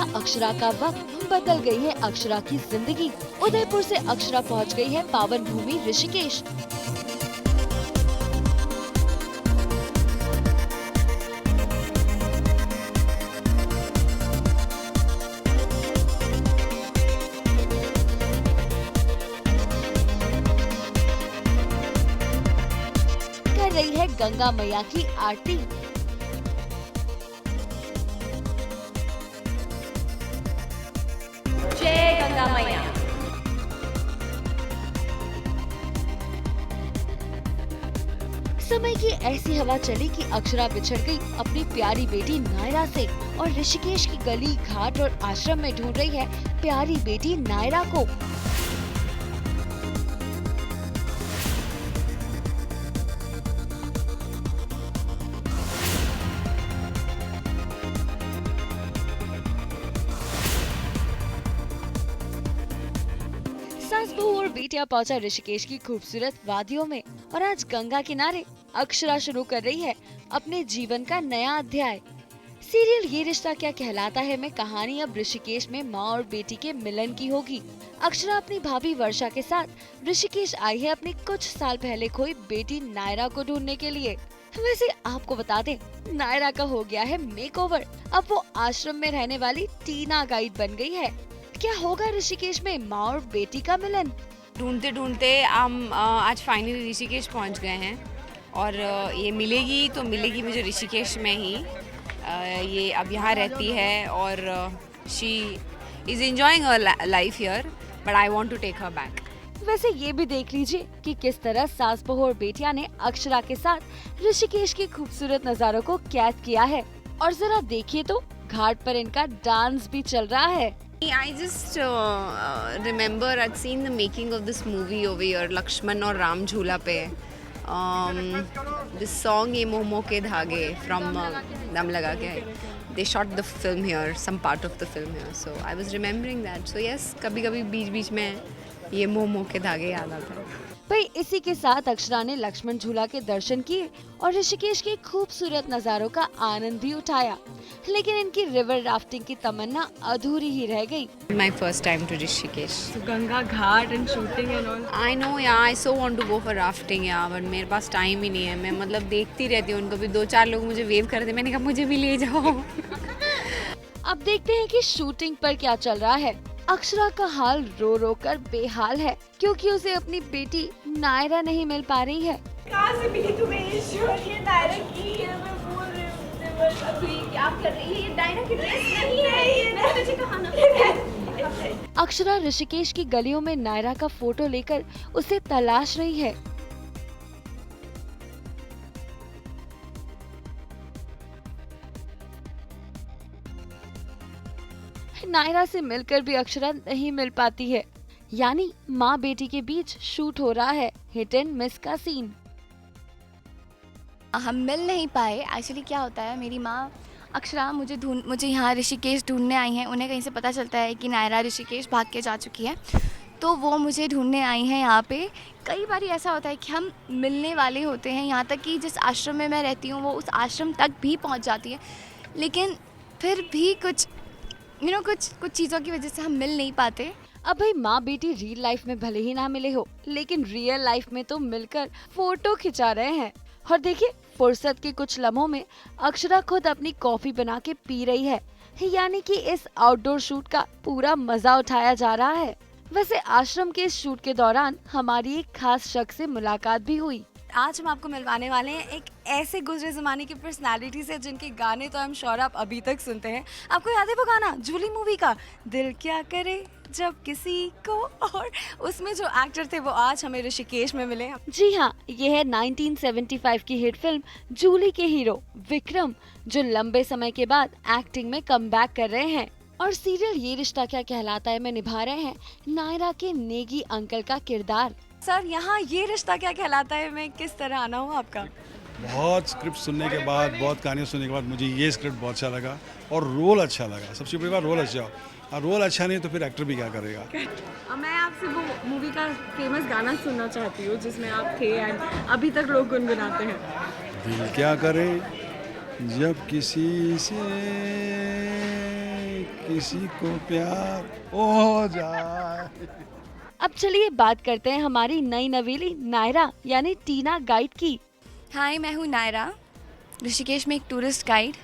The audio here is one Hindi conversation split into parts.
गया अक्षरा का वक्त, बदल गई है अक्षरा की जिंदगी। उदयपुर से अक्षरा पहुंच गई है पावन भूमि ऋषिकेश। कर रही है गंगा मैया की आरती। जय गंगा मैया। समय की ऐसी हवा चली कि अक्षरा बिछड़ गई अपनी प्यारी बेटी नायरा से और ऋषिकेश की गली घाट और आश्रम में ढूंढ रही है प्यारी बेटी नायरा को। सास बहू और बेटियां पहुंचा ऋषिकेश की खूबसूरत वादियों में और आज गंगा किनारे अक्षरा शुरू कर रही है अपने जीवन का नया अध्याय। सीरियल ये रिश्ता क्या कहलाता है में कहानी अब ऋषिकेश में माँ और बेटी के मिलन की होगी। अक्षरा अपनी भाभी वर्षा के साथ ऋषिकेश आई है अपनी कुछ साल पहले खोई बेटी नायरा को ढूंढने के लिए। वैसे आपको बता दें, नायरा का हो गया है मेकओवर। अब वो आश्रम में रहने वाली टीना गाइड बन गई है। क्या होगा ऋषिकेश में माँ और बेटी का मिलन? ढूंढते ढूंढते हम आज फाइनली ऋषिकेश पहुंच गए हैं और ये मिलेगी तो मिलेगी मुझे ऋषिकेश में ही। ये अब यहाँ रहती है और she is enjoying her life here, but I want to take her back. वैसे ये भी देख लीजिए कि किस तरह सास बहू और बेटिया ने अक्षरा के साथ ऋषिकेश के खूबसूरत नज़ारों को कैद किया है। और जरा देखिए तो घाट पर इनका डांस भी चल रहा है। I just remember I'd seen the making of this movie over here, Lakshman और राम झूला पे. This song ये मोह मोह के धागे from दम लगा के. They shot the film here, some part of the film here. So I was remembering that. So yes, कभी-कभी बीच-बीच में ये मोह मोह के धागे याद आता है। भाई इसी के साथ अक्षरा ने लक्ष्मण झूला के दर्शन किए और ऋषिकेश के खूबसूरत नज़ारों का आनंद भी उठाया, लेकिन इनकी रिवर राफ्टिंग की तमन्ना अधूरी ही रह गई। My first time to Rishikesh. So Ganga Ghat and shooting and all. I know, yeah, I so want to go for rafting, yeah, but मेरे पास टाइम ही नहीं है। मैं मतलब देखती रहती हूँ उनको भी, 2-4 लोग मुझे वेव कर दे, मैंने कहा मुझे भी ले जाओ। अब देखते हैं कि शूटिंग पर क्या चल रहा है। अक्षरा का हाल रो रो कर बेहाल है क्योंकि उसे अपनी बेटी नायरा नहीं मिल पा रही है। कहाँ से मिली तुम्हें ये शर्ट? ये नायरा की है, मैं बोल रही हूँ। अभी क्या कर रही है? ये नायरा की ड्रेस नहीं है। मैंने तुझे कहा ना। अक्षरा ऋषिकेश की गलियों में नायरा का फोटो लेकर उसे तलाश रही है। नायरा से मिलकर भी अक्षरा नहीं मिल पाती है, यानी माँ बेटी के बीच शूट हो रहा है हिट एंड मिस का सीन। हम मिल नहीं पाए। एक्चुअली क्या होता है, मेरी माँ अक्षरा मुझे यहाँ ऋषिकेश ढूंढने आई हैं। उन्हें कहीं से पता चलता है कि नायरा ऋषिकेश भाग के जा चुकी है, तो वो मुझे ढूंढने आई हैं यहाँ पे। कई बार ऐसा होता है कि हम मिलने वाले होते हैं, यहाँ तक कि जिस आश्रम में मैं रहती हूँ वो उस आश्रम तक भी पहुँच जाती है, लेकिन फिर भी कुछ कुछ चीज़ों की वजह से हम मिल नहीं पाते। अब भाई माँ बेटी रियल लाइफ में भले ही ना मिले हो, लेकिन रियल लाइफ में तो मिलकर फोटो खिंचा रहे हैं। और देखिए फुर्सत के कुछ लम्हों में अक्षरा खुद अपनी कॉफी बना के पी रही है, यानी कि इस आउटडोर शूट का पूरा मजा उठाया जा रहा है। वैसे आश्रम के इस शूट के दौरान हमारी एक खास शख्स से मुलाकात भी हुई। आज हम आपको मिलवाने वाले हैं एक ऐसे गुजरे ज़माने की पर्सनालिटी से जिनके गाने तो हम श्योर आप अभी तक सुनते हैं। आपको याद है वो गाना जूली मूवी का, दिल क्या करे जब किसी को, और उसमें जो एक्टर थे वो आज हमें ऋषिकेश में मिले। जी हाँ, ये है 1975 की हिट फिल्म जूली के हीरो विक्रम, जो लंबे समय के बाद एक्टिंग में कमबैक कर रहे हैं और सीरियल ये रिश्ता क्या कहलाता है में निभा रहे हैं नायरा के नेगी अंकल का किरदार। सर, यहाँ ये रिश्ता क्या कहलाता है मैं किस तरह आना हुआ आपका? बहुत स्क्रिप्ट सुनने के बाद, बहुत कहानियाँ सुनने के बाद मुझे ये स्क्रिप्ट बहुत अच्छा लगा और रोल अच्छा लगा। सबसे बड़ी बात रोल अच्छा, और रोल अच्छा नहीं तो फिर एक्टर भी क्या करेगा। मैं आपसे वो मूवी का फेमस गाना सुनना चाहती हूँ जिसमें आप थे एंड अभी तक लोग गुनगुनाते हैं। दिल क्या करे जब किसी से किसी को प्यार हो जाए। अब चलिए बात करते हैं हमारी नई नवेली नायरा यानी टीना गाइड की। हाय, मैं हूँ नायरा, ऋषिकेश में एक टूरिस्ट गाइड।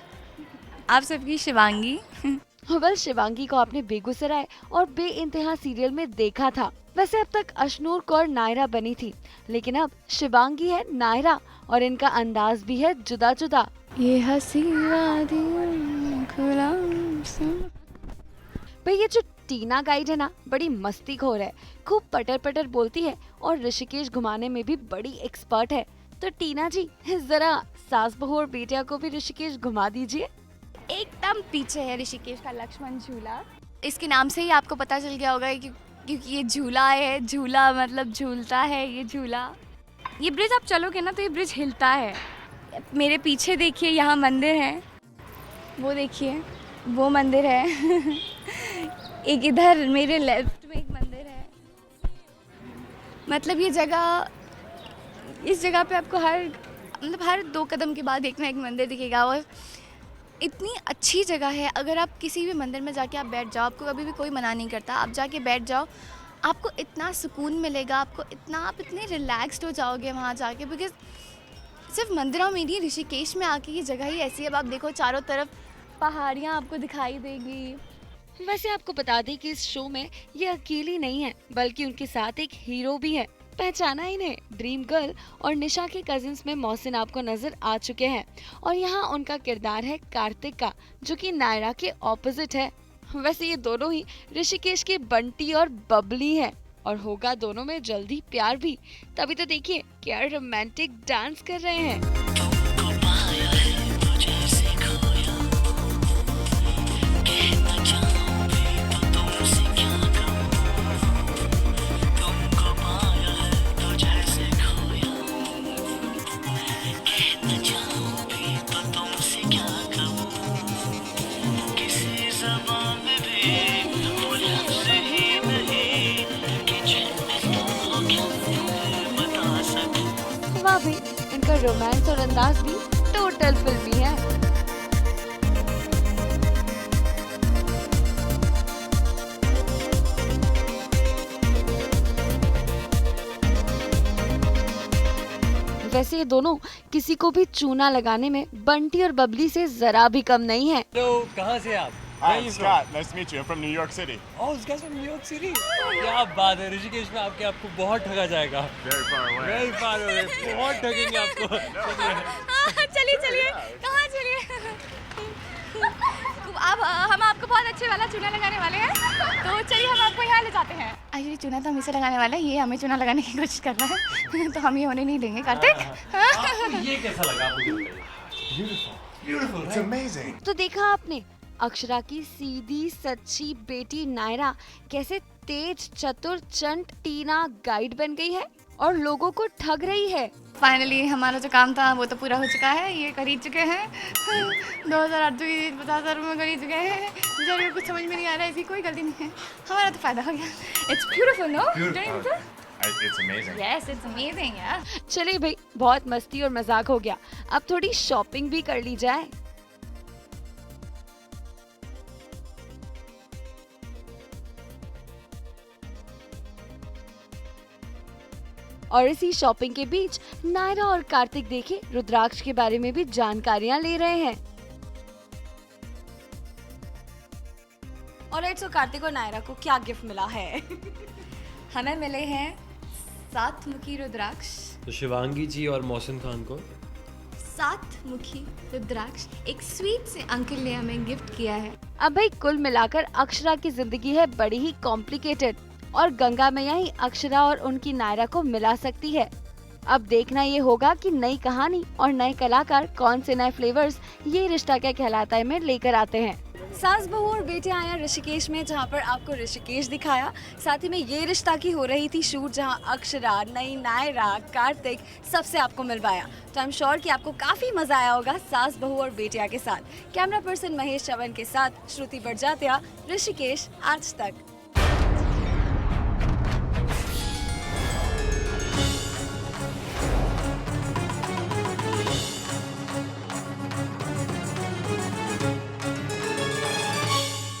आप सबकी शिवांगी। वेल, शिवांगी को आपने बेगूसराय और बेइंतहा सीरियल में देखा था। वैसे अब तक अशनूर कौर नायरा बनी थी, लेकिन अब शिवांगी है नायरा और इनका अंदाज भी है जुदा जुदा। ये हंसी वादियों खुला भाई ये जो टीना गाइड है ना, बड़ी मस्तीखोर है, खूब पटर पटर बोलती है और ऋषिकेश घुमाने में भी बड़ी एक्सपर्ट है। तो टीना जी, जरा सास बहू और बेटिया को भी ऋषिकेश घुमा दीजिए। एकदम पीछे है ऋषिकेश का लक्ष्मण झूला। इसके नाम से ही आपको पता चल गया होगा कि क्योंकि ये झूला है, झूला मतलब झूलता है ये झूला। ये ब्रिज आप चलोगे ना तो ये ब्रिज हिलता है। मेरे पीछे देखिए, यहाँ मंदिर है, वो देखिए वो मंदिर है। एक इधर मेरे लेफ्ट में एक मंदिर है। मतलब ये जगह, इस जगह पे आपको हर 2 कदम के बाद एक ना एक मंदिर दिखेगा और इतनी अच्छी जगह है। अगर आप किसी भी मंदिर में जाके आप बैठ जाओ, आपको कभी भी कोई मना नहीं करता, आप जाके बैठ जाओ, आपको इतना सुकून मिलेगा, आप इतने रिलैक्स्ड हो जाओगे वहाँ जाके। बिकॉज सिर्फ मंदिरों में नहीं, ऋषिकेश में आके ये जगह ही ऐसी है। अब आप देखो चारों तरफ पहाड़ियाँ आपको दिखाई देगी। वैसे आपको बता दें कि इस शो में ये अकेली नहीं है, बल्कि उनके साथ एक हीरो भी है। पहचाना इन्हें, ड्रीम गर्ल और निशा के कजिन्स में मोहसिन आपको नजर आ चुके हैं और यहाँ उनका किरदार है कार्तिक का, जो कि नायरा के ऑपोजिट है। वैसे ये दोनों ही ऋषिकेश के बंटी और बबली हैं और होगा दोनों में जल्दी प्यार भी। तभी तो देखिए क्या रोमांटिक डांस कर रहे हैं। वाह भाई, इनका रोमांस और अंदाज भी टोटल फिल्मी है। वैसे ये दोनों किसी को भी चूना लगाने में बंटी और बबली से जरा भी कम नहीं है। हेलो, कहाँ से आप? Hi, I'm Scott. Nice to meet you. I'm from New York City. Oh, this guy's from New York City. क्या बात है, ऋषिकेश में आपको बहुत ठगा जाएगा। Very far away. Very far away. बहुत ठगेंगे आपको। चलिए कहाँ चलिए। अब हम आपको बहुत अच्छे वाला चूना लगाने वाले हैं, तो चलिए हम आपको यहाँ ले जाते हैं। एक्चुअली चूना तो हम इसे लगाने वाले हैं, ये हमें चूना लगाने की कोशिश कर रहा है। तो हम ये होने नहीं देंगे कार्तिक। ये कैसा लगा आपको? Beautiful. It's amazing. तो देखा आपने अक्षरा की सीधी सच्ची बेटी नायरा कैसे तेज चतुर चंट टीना गाइड बन गई है और लोगों को ठग रही है। फाइनली हमारा जो काम था वो तो पूरा हो चुका है, ये कर ही चुके हैं। 2008 की 50,000 रुपये कर ही चुके हैं। मुझे कुछ समझ में नहीं आ रहा है, इसकी कोई गलती नहीं है, हमारा तो फायदा हो गया। It's beautiful, no? It's amazing. Yes, it's amazing यार। चलिए भाई, बहुत मस्ती और मजाक हो गया, अब थोड़ी शॉपिंग भी कर ली जाए। और इसी शॉपिंग के बीच नायरा और कार्तिक देखे रुद्राक्ष के बारे में भी जानकारियां ले रहे हैं। और तो कार्तिक और नायरा को क्या गिफ्ट मिला है? हमें मिले हैं 7 मुखी रुद्राक्ष। तो शिवांगी जी और मोहसिन खान को 7 मुखी रुद्राक्ष एक स्वीट से अंकल ने हमें गिफ्ट किया है। अब भाई कुल मिलाकर अक्षरा की जिंदगी है बड़ी ही कॉम्प्लिकेटेड और गंगा मैया ही अक्षरा और उनकी नायरा को मिला सकती है। अब देखना ये होगा कि नई कहानी और नए कलाकार कौन से नए फ्लेवर्स ये रिश्ता क्या कहलाता है में लेकर आते हैं। सास बहू और बेटियां आया ऋषिकेश में, जहां पर आपको ऋषिकेश दिखाया, साथ ही में ये रिश्ता की हो रही थी शूट, जहां अक्षरा, नई नायरा, कार्तिक सबसे आपको मिलवाया। तो आई एम श्योर कि आपको काफ़ी मज़ा आया होगा सास बहू और बेटिया के साथ। कैमरा पर्सन महेश चवन के साथ श्रुति बड़जात्या, ऋषिकेश आज तक।